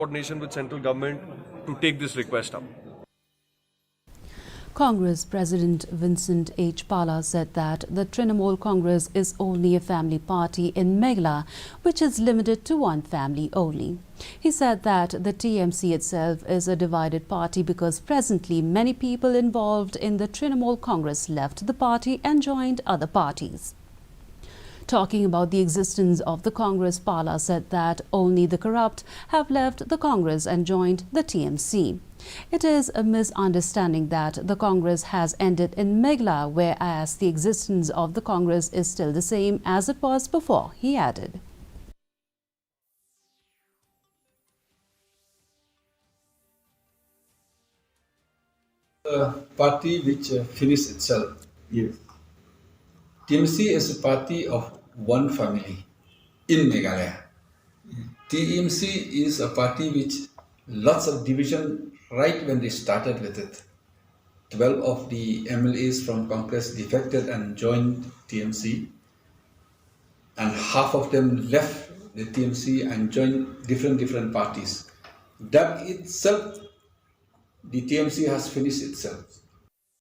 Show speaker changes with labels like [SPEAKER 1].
[SPEAKER 1] coordination with central government to take this request up.
[SPEAKER 2] Congress President Vincent H. Pala said that the Trinamool Congress is only a family party in Meghalaya, which is limited to one family only. He said that the TMC itself is a divided party because presently many people involved in the Trinamool Congress left the party and joined other parties. Talking about the existence of the Congress, Pala said that only the corrupt have left the Congress and joined the TMC. It is a misunderstanding that the Congress has ended in Meghalaya, whereas the existence of the Congress is still the same as it was before, he added.
[SPEAKER 3] A party which finished itself. Yes. TMC is a party of one family in Meghalaya. TMC is a party which lots of division right when they started with it. 12 of the MLAs from Congress defected and joined TMC, and half of them left the TMC and joined different parties. That itself, the TMC has finished itself.